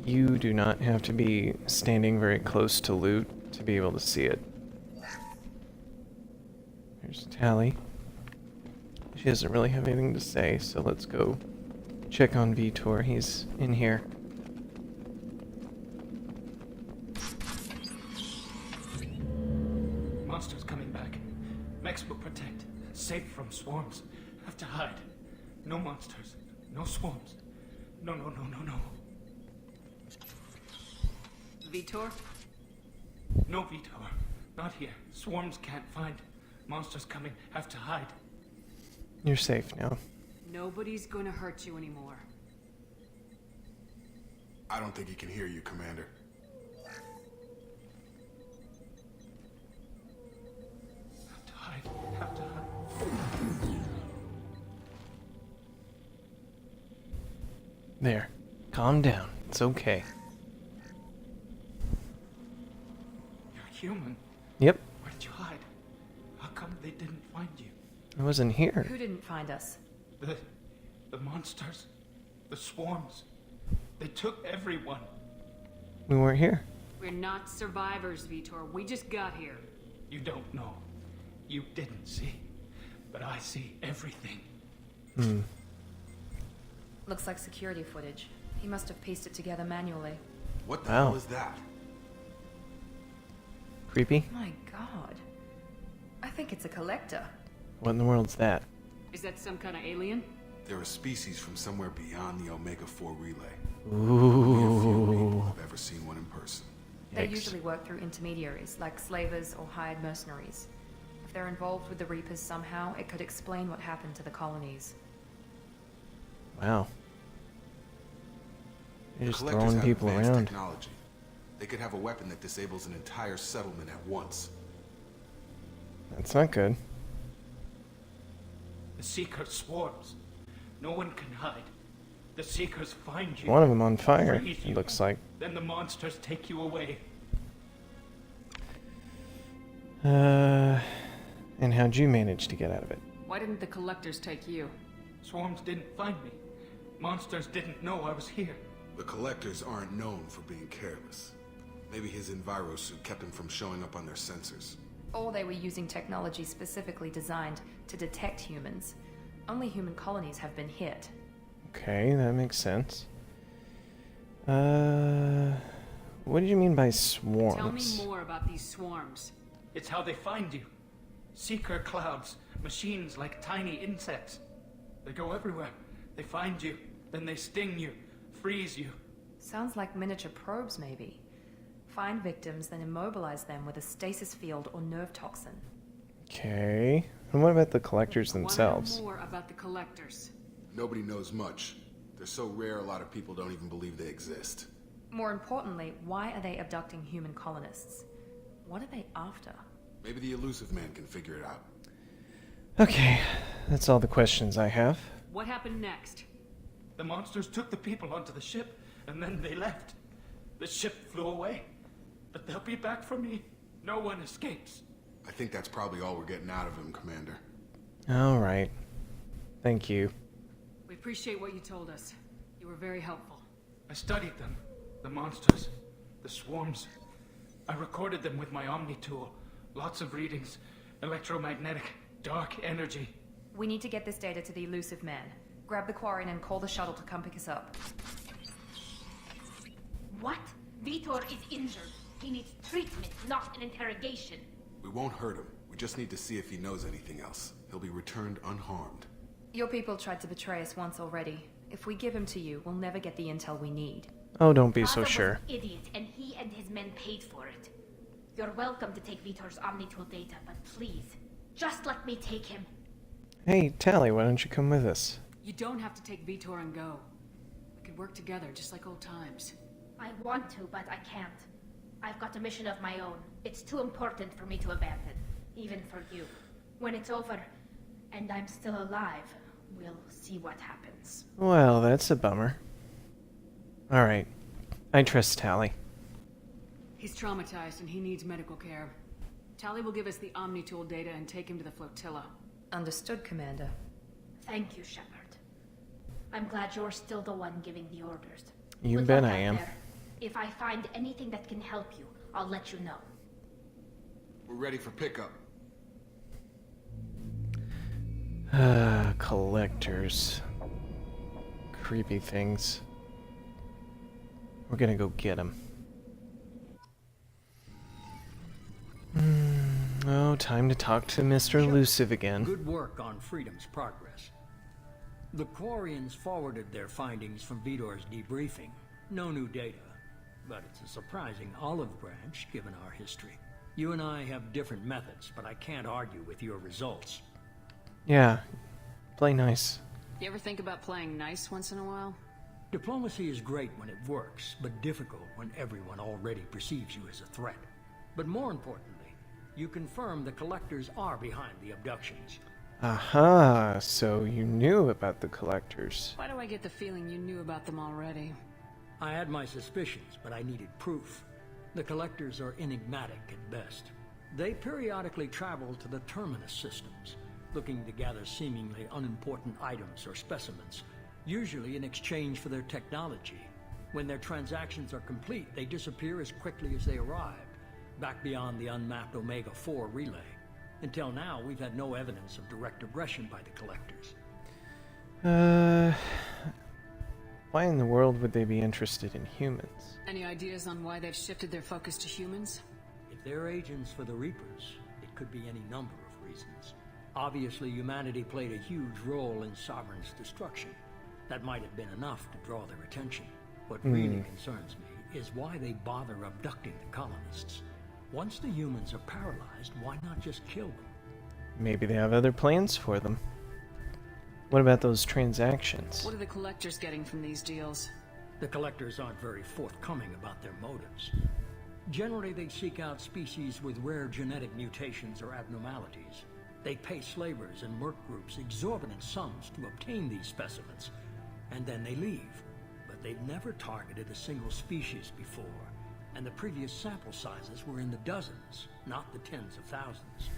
You do not have to be standing very close to loot to be able to see it. There's Tally. She doesn't really have anything to say, so let's go check on Vitor. He's in here. Monsters coming back. Mechs will protect. Safe from swarms. Have to hide. No monsters. No swarms. No. Vitor? No, Vitor. Not here. Swarms can't find. Monsters coming. Have to hide. You're safe now. Nobody's gonna hurt you anymore. I don't think he can hear you, Commander. Have to hide. Have to hide. There. Calm down. It's okay. You're human. Yep. Where did you hide? How come they didn't find you? I wasn't here. Who didn't find us? The monsters. The swarms. They took everyone. We weren't here. We're not survivors, Vitor. We just got here. You don't know. You didn't see. But I see everything. Looks like security footage. He must have pieced it together manually. What the Wow. hell is that? Creepy? My god. I think it's a collector. What in the world's that? Is that some kind of alien? They're a species from somewhere beyond the Omega-4 relay. Ooh. Only a few people have ever seen one in person. They Yikes. usually work through intermediaries, like slavers or hired mercenaries. If they're involved with the Reapers somehow, it could explain what happened to the colonies. Wow. You're just Collectors throwing have people advanced around. technology. They could have a weapon that disables an entire settlement at once. That's not good. The Seeker swarms. No one can hide. The Seekers find you. One of them on fire, freeze it you. looks like. Then the monsters take you away. And how'd you manage to get out of it? Why didn't the collectors take you? Swarms didn't find me. Monsters didn't know I was here. The Collectors aren't known for being careless. Maybe his envirosuit kept him from showing up on their sensors. Or they were using technology specifically designed to detect humans. Only human colonies have been hit. Okay, that makes sense. What did you mean by swarms? Tell me more about these swarms. It's how they find you. Seeker clouds, machines like tiny insects. They go everywhere. They find you, then they sting you, freeze you. Sounds like miniature probes, maybe. Find victims, then immobilize them with a stasis field or nerve toxin. Okay. And what about the collectors Want themselves? to know more about the collectors. Nobody knows much. They're so rare a lot of people don't even believe they exist. More importantly, why are they abducting human colonists? What are they after? Maybe the elusive man can figure it out. Okay, that's all the questions I have. What happened next? The monsters took the people onto the ship, and then they left. The ship flew away. But they'll be back for me. No one escapes. I think that's probably all we're getting out of him, Commander. Alright. Thank you. We appreciate what you told us. You were very helpful. I studied them. The monsters. The swarms. I recorded them with my Omni tool. Lots of readings. Electromagnetic. Dark energy. We need to get this data to the elusive man. Grab the quarry and call the shuttle to come pick us up. What? Vitor is injured. He needs treatment, not an interrogation. We won't hurt him. We just need to see if he knows anything else. He'll be returned unharmed. Your people tried to betray us once already. If we give him to you, we'll never get the intel we need. Oh, don't be so Father was sure. an idiot, and he and his men paid for it. You're welcome to take Vitor's Omnitool data, but please, just let me take him. Hey, Tally, why don't you come with us? You don't have to take Vitor and go. We could work together, just like old times. I want to, but I can't. I've got a mission of my own. It's too important for me to abandon, even for you. When it's over, and I'm still alive, we'll see what happens. Well, that's a bummer. Alright. I trust Tally. He's traumatized and he needs medical care. Tally will give us the Omnitool data and take him to the flotilla. Understood, Commander. Thank you, Shepard. I'm glad you're still the one giving the orders. You Good bet luck I out am. there. If I find anything that can help you, I'll let you know. We're ready for pickup. Collectors. Creepy things. We're gonna go get them. Oh, time to talk to Mr. Elusive again. Good work on Freedom's progress. The Quarians forwarded their findings from Vidor's debriefing. No new data, but it's a surprising olive branch given our history. You and I have different methods, but I can't argue with your results. Yeah, play nice. You ever think about playing nice once in a while? Diplomacy is great when it works, but difficult when everyone already perceives you as a threat. But more importantly, you confirm the Collectors are behind the abductions. Aha, so you knew about the Collectors. Why do I get the feeling you knew about them already? I had my suspicions, but I needed proof. The Collectors are enigmatic at best. They periodically travel to the Terminus systems, looking to gather seemingly unimportant items or specimens, usually in exchange for their technology. When their transactions are complete, they disappear as quickly as they arrived, back beyond the unmapped Omega-4 relay. Until now, we've had no evidence of direct aggression by the Collectors. Why in the world would they be interested in humans? Any ideas on why they've shifted their focus to humans? If they're agents for the Reapers, it could be any number of reasons. Obviously, humanity played a huge role in Sovereign's destruction. That might have been enough to draw their attention. What really concerns me is why they bother abducting the colonists. Once the humans are paralyzed, why not just kill them? Maybe they have other plans for them. What about those transactions? What are the Collectors getting from these deals? The Collectors aren't very forthcoming about their motives. Generally, they seek out species with rare genetic mutations or abnormalities. They pay slavers and merc groups exorbitant sums to obtain these specimens, and then they leave. But they've never targeted a single species before, and the previous sample sizes were in the dozens, not the tens of thousands.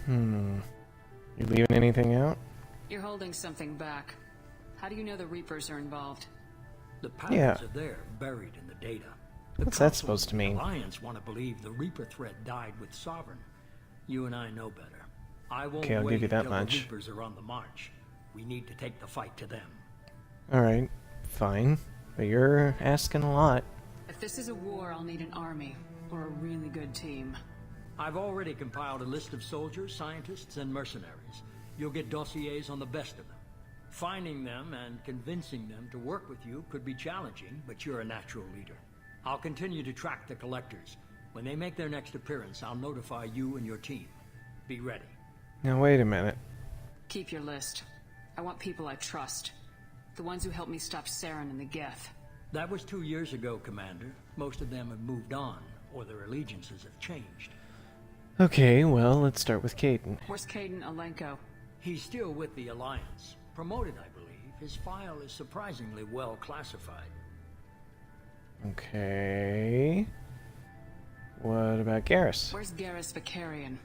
You leaving anything out? You're holding something back. How do you know the Reapers are involved? The patterns are there, buried in the data. The What's that Council supposed to and the mean? Alliance want to believe the Reaper threat died with Sovereign. You and I know better. I won't Okay, I'll wait give you that until much. the Reapers are on the march. We need to take the fight to them. Alright, fine. But you're asking a lot. If this is a war, I'll need an army, or a really good team. I've already compiled a list of soldiers, scientists, and mercenaries. You'll get dossiers on the best of them. Finding them and convincing them to work with you could be challenging, but you're a natural leader. I'll continue to track the Collectors. When they make their next appearance, I'll notify you and your team. Be ready. Now wait a minute. Keep your list. I want people I trust. The ones who helped me stop Saren and the Geth. That was 2 years ago, Commander. Most of them have moved on, or their allegiances have changed. Okay, well, let's start with Caden. Where's Caden Alenko? He's still with the Alliance. Promoted, I believe. His file is surprisingly well classified. Okay. What about Garrus? Where's Garrus Vicarian?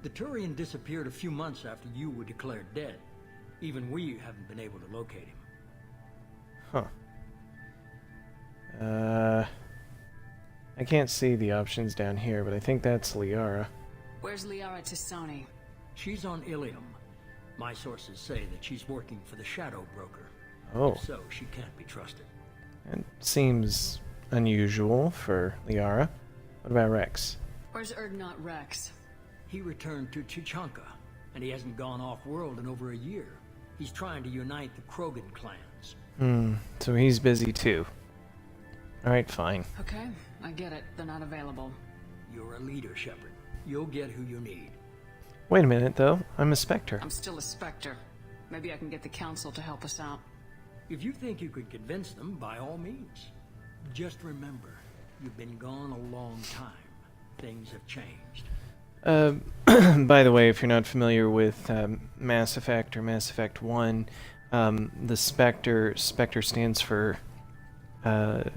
The Turian disappeared a few months after you were declared dead. Even we haven't been able to locate him. Huh. I can't see the options down here, but I think that's Liara. Where's Liara Tisani? She's on Ilium. My sources say that she's working for the Shadow Broker. Oh, If so, she can't be trusted. it seems unusual for Liara. What about Rex? Where's Erdnot Rex? He returned to Chichanka, and he hasn't gone off-world in over a year. He's trying to unite the Krogan clans. So he's busy too. Alright, fine. Okay, I get it. They're not available. You're a leader, Shepard. You'll get who you need. Wait a minute, though. I'm a Spectre. I'm still a Spectre. Maybe I can get the Council to help us out. If you think you could convince them, by all means. Just remember, you've been gone a long time. Things have changed. By the way, if you're not familiar with Mass Effect or Mass Effect 1, the Spectre stands for, criminy.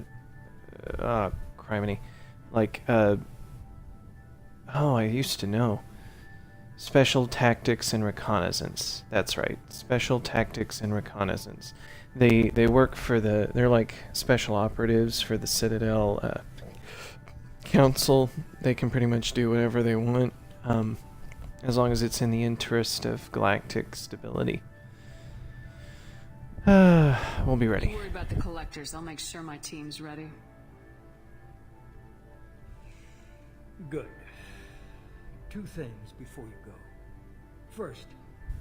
Like, oh, I used to know. Special Tactics and Reconnaissance. That's right. Special Tactics and Reconnaissance. They work for they're like special operatives for the Citadel, Council, they can pretty much do whatever they want, as long as it's in the interest of galactic stability. We'll be ready. Don't worry about the collectors. I'll make sure my team's ready. Good. 2 things before you go. First,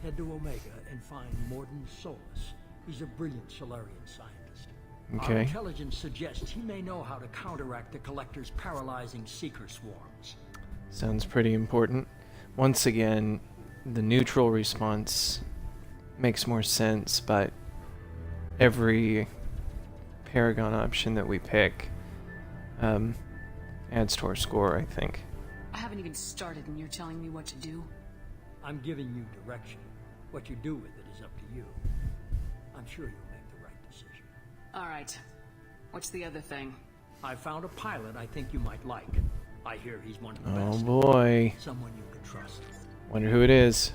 head to Omega and find Morden Solus. He's a brilliant Solarian scientist. Our Okay. intelligence suggests he may know how to counteract the Collector's paralyzing seeker swarms. Sounds pretty important. Once again, the neutral response makes more sense, but every Paragon option that we pick adds to our score, I think. I haven't even started and you're telling me what to do? I'm giving you direction. What you do with it is up to you. I'm sure you'll make the right decision. Alright. What's the other thing? I found a pilot I think you might like. I hear he's one of the Oh best. boy. Someone you can trust. Wonder who it is.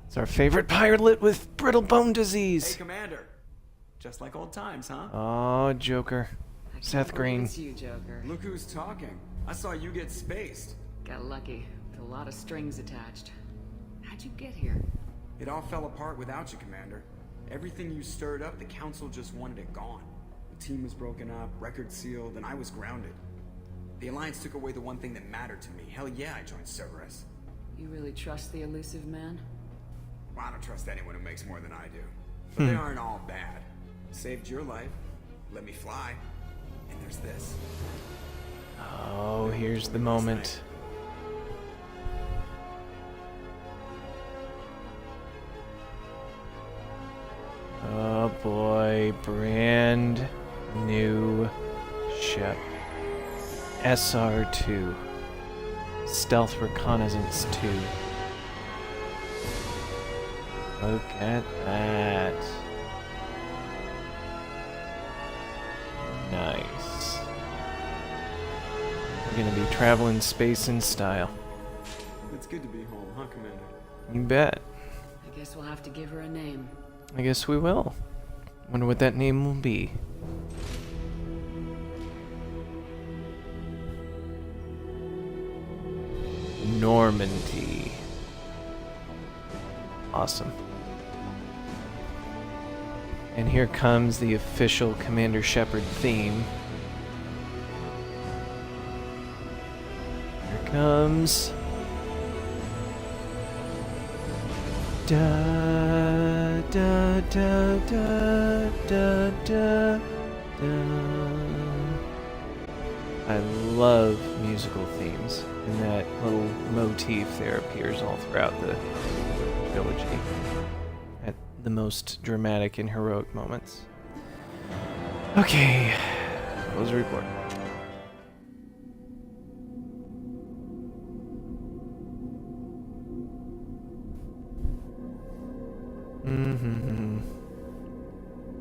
It's our favorite pilot with brittle bone Hey, disease. Commander. Just like old times, huh? Oh, Joker. Seth Green. It's you, Joker. Look who's talking. I saw you get spaced. Got lucky. With a lot of strings attached. How'd you get here? It all fell apart without you, Commander. Everything you stirred up, the Council just wanted it gone. The team was broken up, record sealed, and I was grounded. The Alliance took away the one thing that mattered to me. Hell yeah, I joined Cerberus. You really trust the elusive man? Well, I don't trust anyone who makes more than I do. But they aren't all bad. Saved your life, let me fly, and there's this. Oh, here's the moment. Oh boy, brand new ship. SR2. Stealth Reconnaissance 2. Look at that. Nice. We're gonna be traveling space in style. It's good to be home, huh, Commander? You bet. I guess we'll have to give her a name. I guess we will. Wonder what that name will be. Normandy. Awesome. And here comes the official Commander Shepard theme. Here it comes. Da da da da da da da. I love musical themes, and that little motif there appears all throughout the trilogy at the most dramatic and heroic moments. Okay, close the report.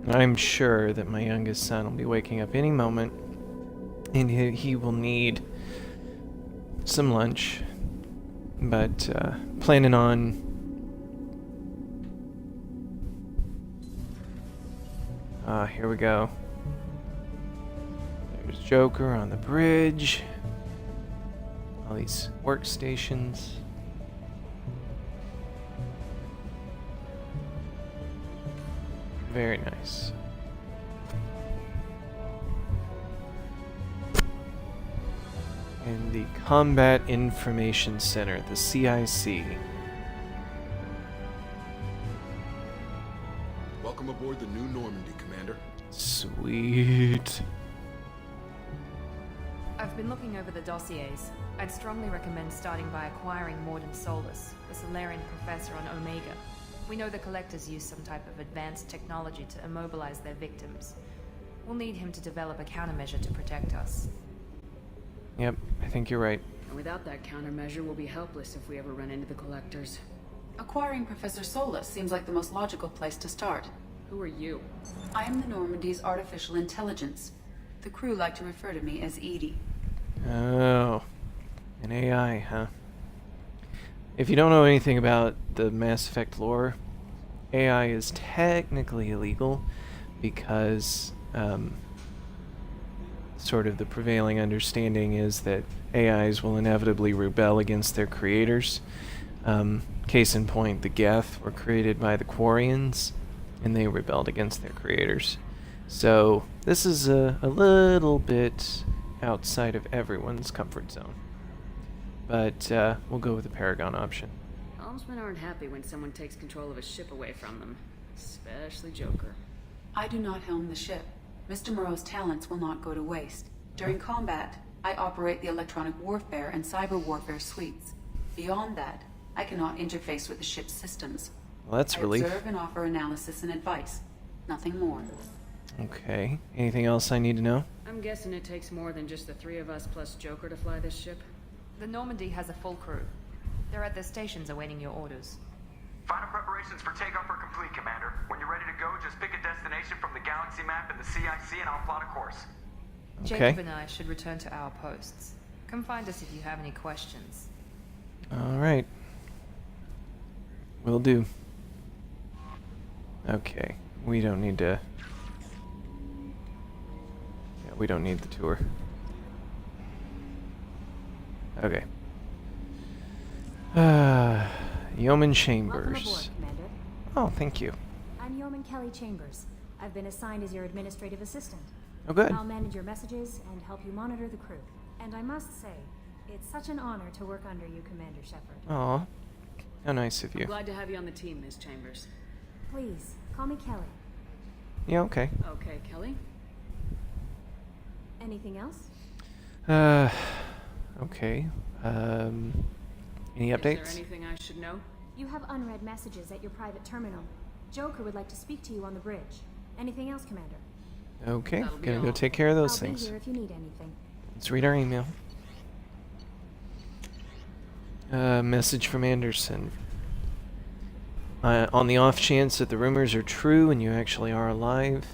I'm sure that my youngest son will be waking up any moment, and he will need some lunch, but planning on here we go. There's Joker on the bridge. All these workstations. Very nice. And the Combat Information Center, the CIC. Welcome aboard the new Normandy, Commander. Sweet. I've been looking over the dossiers. I'd strongly recommend starting by acquiring Morden Solus, the Solarian professor on Omega. We know the Collectors use some type of advanced technology to immobilize their victims. We'll need him to develop a countermeasure to protect us. Yep, I think you're right. And without that countermeasure, we'll be helpless if we ever run into the Collectors. Acquiring Professor Solus seems like the most logical place to start. Who are you? I am the Normandy's artificial intelligence. The crew like to refer to me as Edie. Oh, an AI, huh? If you don't know anything about the Mass Effect lore, AI is technically illegal because sort of the prevailing understanding is that AIs will inevitably rebel against their creators. Case in point, the Geth were created by the Quarians, and they rebelled against their creators. So this is a little bit outside of everyone's comfort zone. But we'll go with the Paragon option. Helmsmen aren't happy when someone takes control of a ship away from them. Especially Joker. I do not helm the ship. Mr. Moreau's talents will not go to waste. During combat, I operate the electronic warfare and cyber warfare suites. Beyond that, I cannot interface with the ship's systems. Well, that's I relief. observe and offer analysis and advice. Nothing more. Okay. Anything else I need to know? I'm guessing it takes more than just the three of us plus Joker to fly this ship. The Normandy has a full crew. They're at their stations awaiting your orders. Final preparations for takeoff are complete, Commander. When you're ready to go, just pick a destination from the galaxy map and the CIC and I'll plot a course. Okay. Jacob and I should return to our posts. Come find us if you have any questions. All right. Will do. Okay. We don't need to... Yeah, we don't need the tour. Okay. Yeoman Chambers. Welcome aboard, Commander. Oh, thank you. I'm Yeoman Kelly Chambers. I've been assigned as your administrative assistant. Oh, good. I'll manage your messages and help you monitor the crew. And I must say, it's such an honor to work under you, Commander Shepard. Aw. How nice of you. I'm glad to have you on the team, Ms. Chambers. Please, call me Kelly. Yeah, okay. Okay, Kelly. Anything else? Okay. Any Is updates? there anything I should know? You have unread messages at your private terminal. Joker would like to speak to you on the bridge. Anything else, Commander? Okay, That'll be gonna go all. take care of those I'll things. be here if you need anything. Let's read our email. Message from Anderson. On the off chance that the rumors are true and you actually are alive,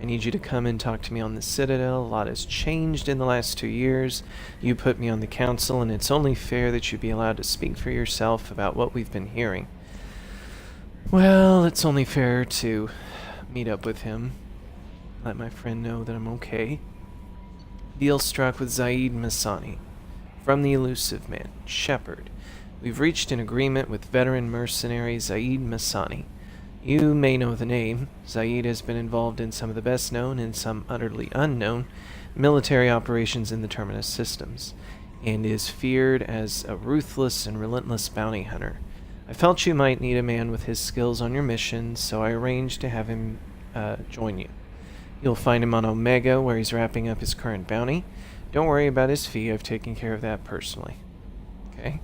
I need you to come and talk to me on the Citadel. A lot has changed in the last 2 years. You put me on the council, and it's only fair that you be allowed to speak for yourself about what we've been hearing. Well, it's only fair to meet up with him. Let my friend know that I'm okay. Deal struck with Zaid Masani. From the elusive man, Shepard. We've reached an agreement with veteran mercenary Zaid Masani. You may know the name. Zaid has been involved in some of the best known and some utterly unknown military operations in the Terminus systems, and is feared as a ruthless and relentless bounty hunter. I felt you might need a man with his skills on your mission, so I arranged to have him join you. You'll find him on Omega, where he's wrapping up his current bounty. Don't worry about his fee, I've taken care of that personally. Okay.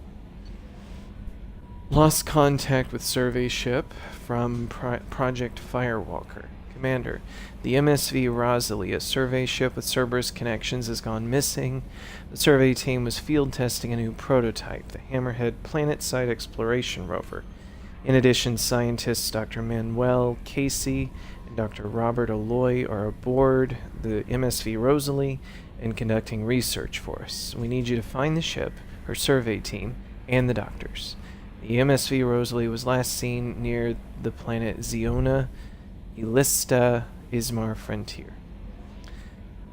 Lost contact with survey ship from Project Firewalker. Commander, the MSV Rosalie, a survey ship with Cerberus connections, has gone missing. The survey team was field testing a new prototype, the Hammerhead Planet-Side Exploration Rover. In addition, scientists Dr. Manuel Casey and Dr. Robert Aloy are aboard the MSV Rosalie and conducting research for us. We need you to find the ship, her survey team, and the doctors. The MSV Rosalie was last seen near the planet Ziona Illista Ismar Frontier.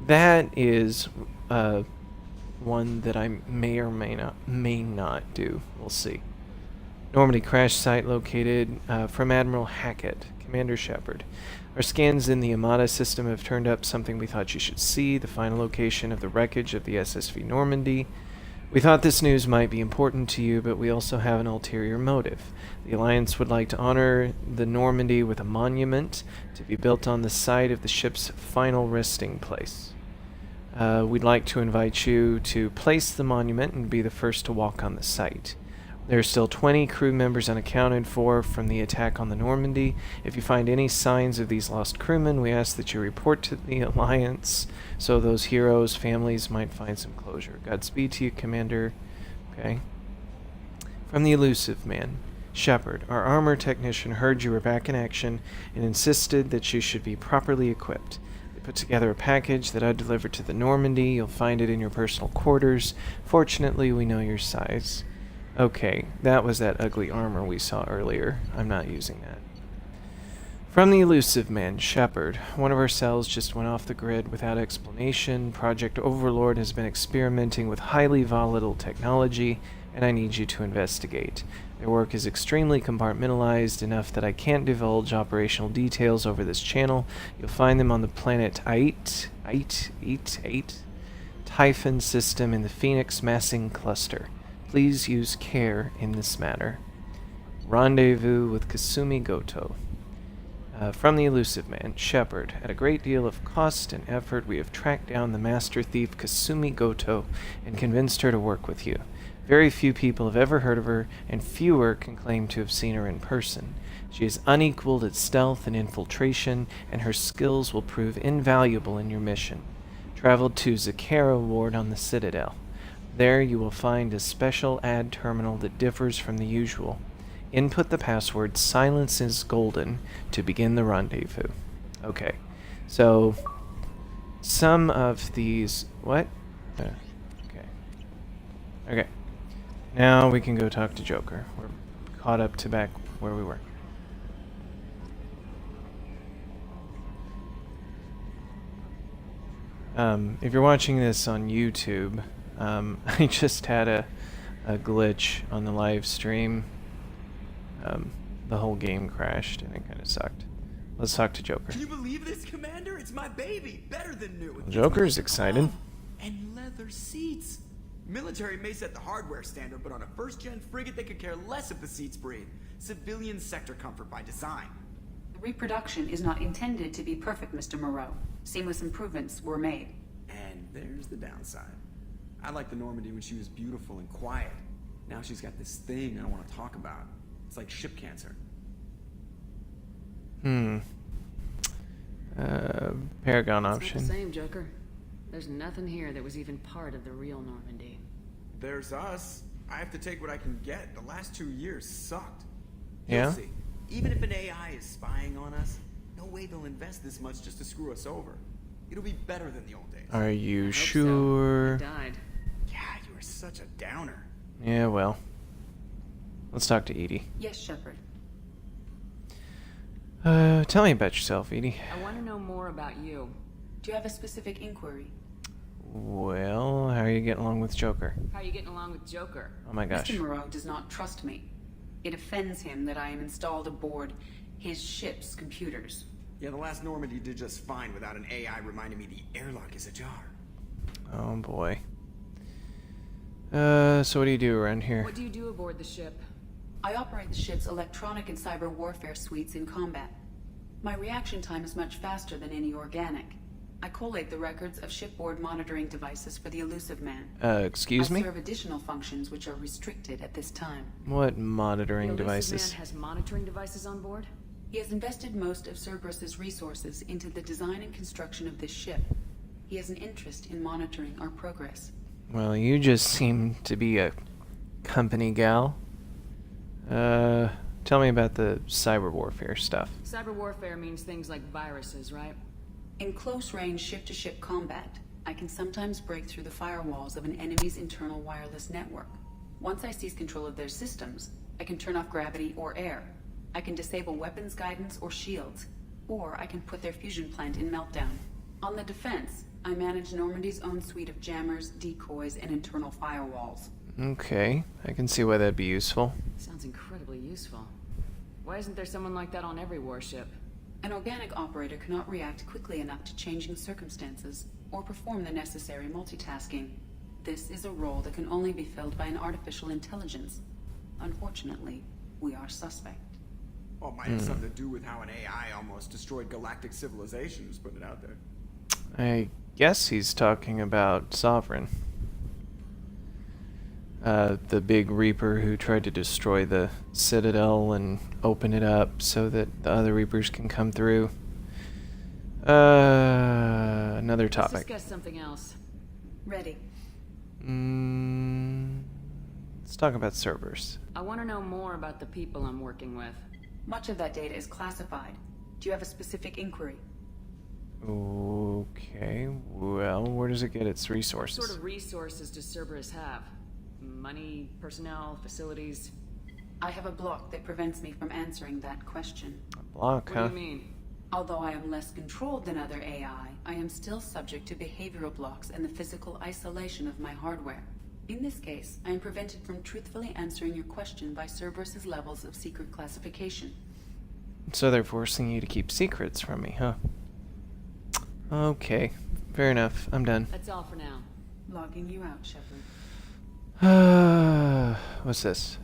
That is one that I may or may not do. We'll see. Normandy crash site located from Admiral Hackett, Commander Shepard. Our scans in the Amada system have turned up something we thought you should see, the final location of the wreckage of the SSV Normandy. We thought this news might be important to you, but we also have an ulterior motive. The Alliance would like to honor the Normandy with a monument to be built on the site of the ship's final resting place. We'd like to invite you to place the monument and be the first to walk on the site. There are still 20 crew members unaccounted for from the attack on the Normandy. If you find any signs of these lost crewmen, we ask that you report to the Alliance so those heroes' families might find some closure. Godspeed to you, Commander. Okay. From the elusive man, Shepard, our armor technician heard you were back in action and insisted that you should be properly equipped. They put together a package that I delivered to the Normandy. You'll find it in your personal quarters. Fortunately, we know your size. Okay, that was that ugly armor we saw earlier. I'm not using that. From the elusive man, Shepard. One of our cells just went off the grid without explanation. Project Overlord has been experimenting with highly volatile technology, and I need you to investigate. Their work is extremely compartmentalized, enough that I can't divulge operational details over this channel. You'll find them on the planet Ait Typhon system in the Phoenix Massing Cluster. Please use care in this matter. Rendezvous with Kasumi Goto. From the elusive man, Shepard. At a great deal of cost and effort, we have tracked down the master thief Kasumi Goto and convinced her to work with you. Very few people have ever heard of her, and fewer can claim to have seen her in person. She is unequaled at stealth and infiltration, and her skills will prove invaluable in your mission. Travel to Zakara Ward on the Citadel. There you will find a special ad terminal that differs from the usual. Input the password "Silence is Golden" to begin the rendezvous. Okay, so some of these... What? Okay. Now we can go talk to Joker. We're caught up to back where we were. If you're watching this on YouTube, I just had a glitch on the live stream. The whole game crashed and it kind of sucked. Let's talk to Joker. Can you believe this, Commander? It's my baby. Better than new. Joker's excited. And leather seats. Military may set the hardware standard, but on a first-gen frigate, they could care less if the seats breathe. Civilian sector comfort by design. The reproduction is not intended to be perfect, Mr. Moreau. Seamless improvements were made. And there's the downside. I liked the Normandy when she was beautiful and quiet. Now she's got this thing I don't want to talk about. It's like ship cancer. Paragon It's option. not the same, Joker. There's nothing here that was even part of the real Normandy. There's us. I have to take what I can get. The last 2 years sucked. Yeah? You'll see. Even if an AI is spying on us, no way they'll invest this much just to screw us over. It'll be better than the old days. Are you I hope sure? So. I died. Yeah, you were such a downer. Yeah, well. Let's talk to Edie. Yes, Shepard. Tell me about yourself, Edie. I want to know more about you. Do you have a specific inquiry? Well, how are you getting along with Joker? How are you getting along with Joker? Oh my gosh. Mr. Moreau does not trust me. It offends him that I am installed aboard his ship's computers. Yeah, the last Normandy did just fine without an AI reminding me the airlock is ajar. Oh boy. So what do you do around here? What do you do aboard the ship? I operate the ship's electronic and cyber warfare suites in combat. My reaction time is much faster than any organic. I collate the records of shipboard monitoring devices for the elusive man. Excuse me? I serve additional functions which are restricted at this time. What monitoring The elusive devices? man has monitoring devices on board? He has invested most of Cerberus's resources into the design and construction of this ship. He has an interest in monitoring our progress. Well, you just seem to be a company gal. Tell me about the cyber warfare stuff. Cyber warfare means things like viruses, right? In close-range ship-to-ship combat, I can sometimes break through the firewalls of an enemy's internal wireless network. Once I seize control of their systems, I can turn off gravity or air. I can disable weapons guidance or shields, or I can put their fusion plant in meltdown. On the defense, I manage Normandy's own suite of jammers, decoys, and internal firewalls. Okay, I can see why that'd be useful. Sounds incredibly useful. Why isn't there someone like that on every warship? An organic operator cannot react quickly enough to changing circumstances or perform the necessary multitasking. This is a role that can only be filled by an artificial intelligence. Unfortunately, we are suspect. Well, it might have something to do with how an AI almost destroyed galactic civilizations, putting it out there. I guess he's talking about Sovereign. The big Reaper who tried to destroy the Citadel and open it up so that the other Reapers can come through. Another topic. Let's discuss something else. Ready. Let's talk about servers. I want to know more about the people I'm working with. Much of that data is classified. Do you have a specific inquiry? Okay, well, where does it get its resources? What sort of resources does Cerberus have? Money, personnel, facilities? I have a block that prevents me from answering that question. Block, huh? What do you mean? Although I am less controlled than other AI, I am still subject to behavioral blocks and the physical isolation of my hardware. In this case, I am prevented from truthfully answering your question by Cerberus's levels of secret classification. So they're forcing you to keep secrets from me, huh? Okay, fair enough. I'm done. That's all for now. Logging you out, Shepard. What's this?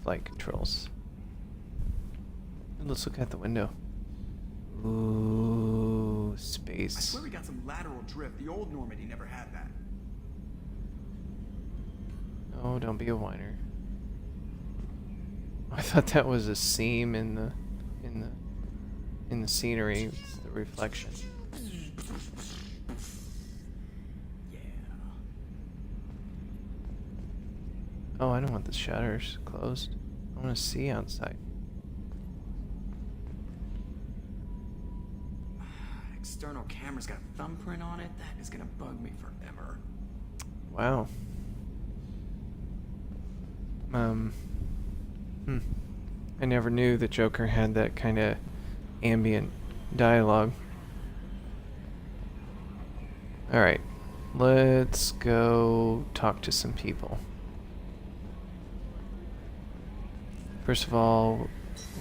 Flight controls. Let's look out the window. Ooh, I space. swear we got some lateral drift. The old Normandy never had that. Oh, don't be a whiner. I thought that was a seam in the scenery. It's the reflection. Yeah. Oh, I don't want the shutters closed. I want to see outside. External camera's got a thumbprint on it. That is gonna bug me forever. Wow. I never knew the Joker had that kind of ambient dialogue. Alright, let's go talk to some people. First of all,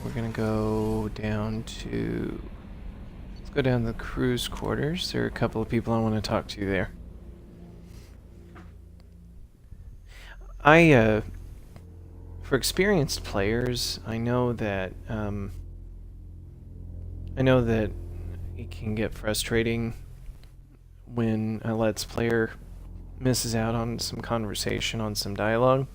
we're gonna go down to... Let's go down to the crew's quarters. There are a couple of people I want to talk to there. For experienced players, I know that it can get frustrating when a Let's Player misses out on some conversation, on some dialogue.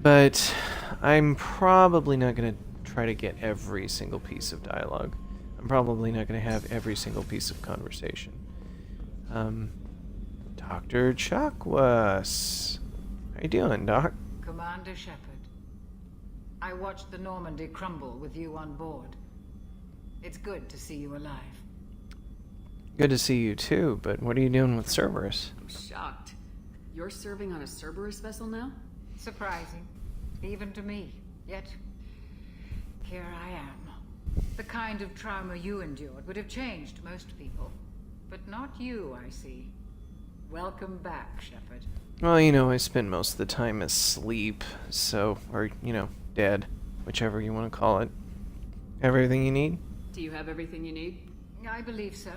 But I'm probably not going to try to get every single piece of dialogue. I'm probably not going to have every single piece of conversation. Dr. Chakwas. How you doing, Doc? Commander Shepard, I watched the Normandy crumble with you on board. It's good to see you alive. Good to see you too, but what are you doing with Cerberus? I'm shocked. You're serving on a Cerberus vessel now? Surprising, even to me. Yet, here I am. The kind of trauma you endured would have changed most people. But not you, I see. Welcome back, Shepard. Well, you know, I spend most of the time asleep, so, or, you know, dead, whichever you want to call it. Everything you need? Do you have everything you need? I believe so.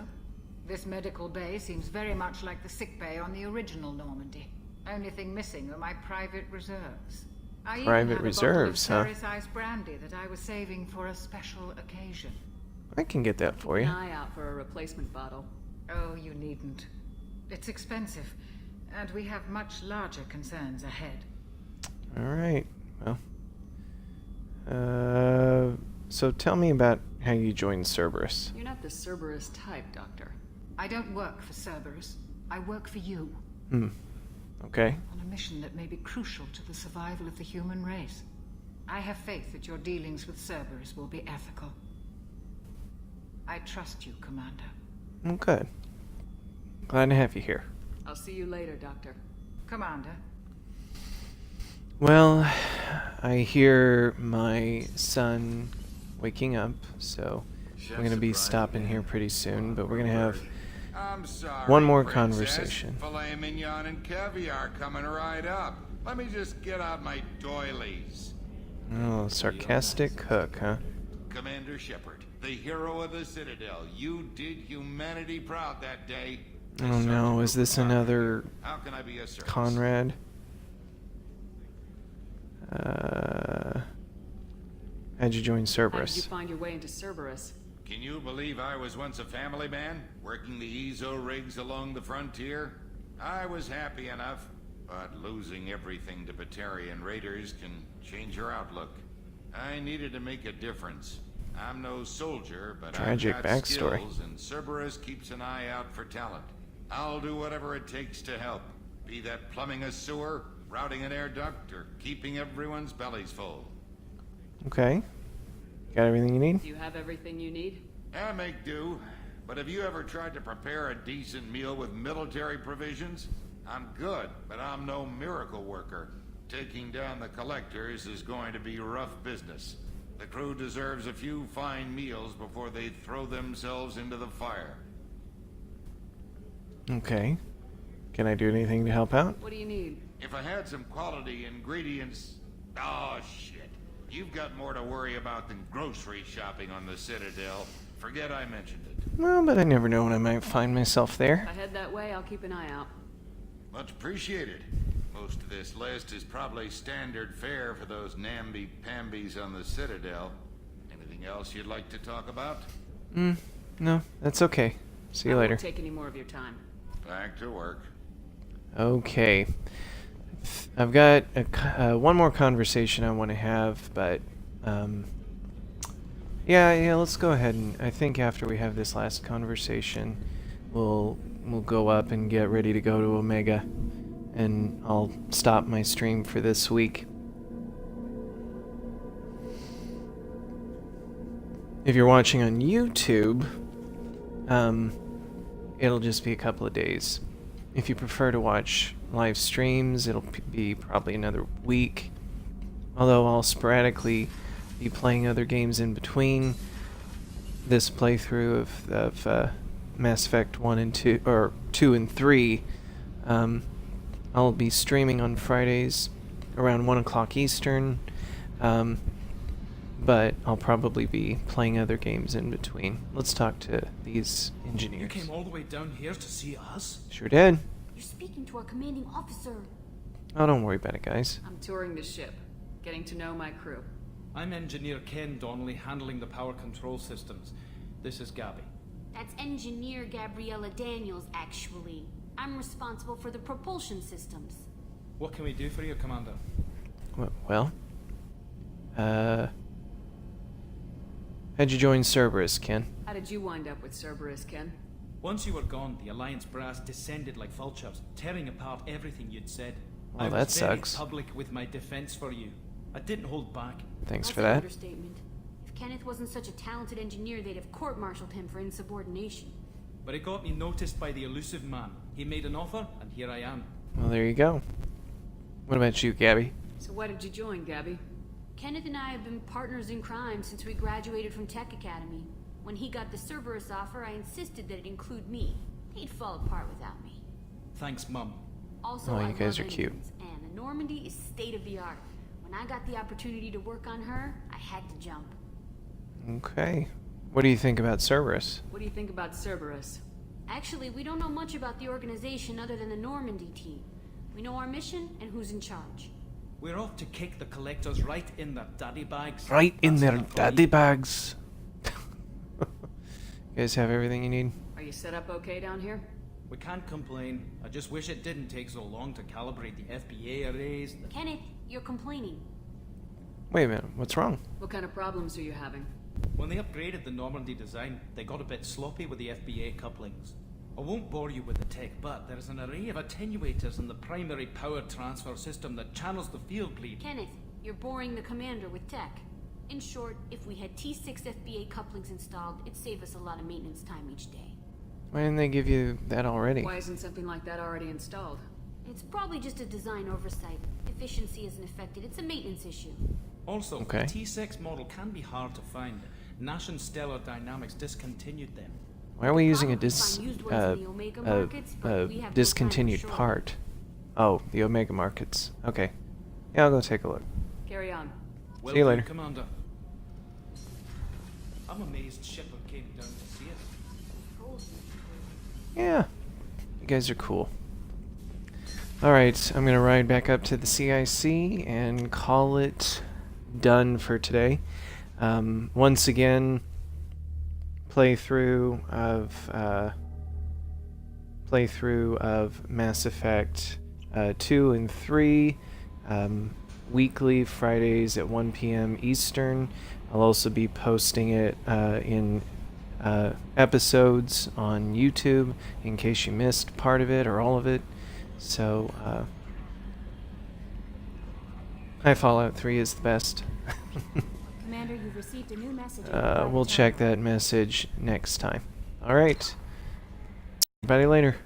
This medical bay seems very much like the sick bay on the original Normandy. Only thing missing are my private reserves. I Private even have reserves, a bottle huh? of Ceres Ice brandy that I was saving for a special occasion. I can get that for Keep you. an eye out for a replacement bottle. Oh, you needn't. It's expensive, and we have much larger concerns ahead. Alright, well. So tell me about how you joined Cerberus. You're not the Cerberus type, Doctor. I don't work for Cerberus. I work for you. Okay. On a mission that may be crucial to the survival of the human race. I have faith that your dealings with Cerberus will be ethical. I trust you, Commander. Well, good. Glad to have you here. I'll see you later, Doctor. Commander. Well, I hear my son waking up, so we're going to be stopping here pretty soon, but we're going to have I'm sorry, one more Princess. conversation. Filet mignon and caviar coming right up. Let me just get out my doilies. Oh, sarcastic cook, huh? Commander Shepard, the hero of the Citadel. You did humanity proud that day. Oh no, is this another How can I be of service? Conrad? How'd you join How did you Cerberus? find your way into Cerberus? Can you believe I was once a family man, working the EZO rigs along the frontier? I was happy enough, but losing everything to Batarian raiders can change your outlook. I needed to make a difference. I'm no soldier, but Tragic I've got backstory. skills, and Cerberus keeps an eye out for talent. I'll do whatever it takes to help. Be that plumbing a sewer, routing an air duct, or keeping everyone's bellies full. Okay. Got everything you need? Do you have everything you need? I make do. But have you ever tried to prepare a decent meal with military provisions? I'm good, but I'm no miracle worker. taking down the collectors is going to be rough business. The crew deserves a few fine meals before they throw themselves into the fire. Okay. Can I do anything to help out? What do you need? If I had some quality ingredients... Oh, shit. You've got more to worry about than grocery shopping on the Citadel. Forget I mentioned it. Well, but I never know when I might find myself there. If I head that way, I'll keep an eye out. Much appreciated. Most of this list is probably standard fare for those namby-pambies on the Citadel. Anything else you'd like to talk about? No, that's okay. See you later. I won't take any more of your time. Back to work. Okay. I've got one more conversation I want to have, but yeah, let's go ahead and I think after we have this last conversation, we'll go up and get ready to go to Omega, and I'll stop my stream for this week. If you're watching on YouTube, it'll just be a couple of days. If you prefer to watch live streams, it'll be probably another week. Although I'll sporadically be playing other games in between this playthrough of Mass Effect 1 and 2, or 2 and 3. I'll be streaming on Fridays around 1 o'clock Eastern. But I'll probably be playing other games in between. Let's talk to these engineers. You came all the way down here to see us? Sure did. You're speaking to our commanding officer. Oh, don't worry about it, guys. I'm touring the ship, getting to know my crew. I'm Engineer Ken Donnelly, handling the power control systems. This is Gabby. That's Engineer Gabriella Daniels, actually. I'm responsible for the propulsion systems. What can we do for you, Commander? Well, how'd you join Cerberus, Ken? How did you wind up with Cerberus, Ken? Once you were gone, the Alliance brass descended like vultures, tearing apart everything you'd said. Well, I that was very sucks. public with my defense for you. I didn't hold back. Thanks That's for an that. understatement. If Kenneth wasn't such a talented engineer, they'd have court-martialed him for insubordination. But it got me noticed by the elusive man. He made an offer, and here I am. Well, there you go. What about you, Gabby? So why did you join, Gabby? Kenneth and I have been partners in crime since we graduated from Tech Academy. When he got the Cerberus offer, I insisted that it include me. He'd fall apart without me. Thanks, Mum. Also, Oh, I you guys love are cute. engines, and the Normandy is state-of-the-art. When I got the opportunity to work on her, I had to jump. Okay. What do you think about Cerberus? What do you think about Cerberus? Actually, we don't know much about the organization other than the Normandy team. We know our mission and who's in charge. We're off to kick the collectors right in their daddy bags. Right in That's their enough for daddy me. bags. You guys have everything you need? Are you set up okay down here? We can't complain. I just wish it didn't take so long to calibrate the FBA arrays. Kenneth, you're complaining. Wait a minute, what's wrong? What kind of problems are you having? When they upgraded the Normandy design, they got a bit sloppy with the FBA couplings. I won't bore you with the tech, but there is an array of attenuators in the primary power transfer system that channels the field bleed. Kenneth, you're boring the commander with tech. In short, if we had T6 FBA couplings installed, it'd save us a lot of maintenance time each day. Why didn't they give you that already? Why isn't something like that already installed? It's probably just a design oversight. Efficiency isn't affected. It's a maintenance issue. Also, Okay. the T6 model can be hard to find. Nash and Stellar Dynamics discontinued them. Why are we using a Find used ones in the Omega markets, but we have no time to discontinued shore them. part? Oh, the Omega markets. Okay. Yeah, I'll go take a look. Carry on. Well See you done, later. Commander. I'm amazed Shepard came down to see us. Yeah. You guys are cool. Alright, I'm gonna ride back up to the CIC and call it done for today. Once again, playthrough of Mass Effect 2 and 3, weekly Fridays at 1 p.m. Eastern. I'll also be posting it in episodes on YouTube in case you missed part of it or all of it. So, Fallout 3 is the best. Commander, you've received a new message. We'll check that message next time. Alright. Everybody later.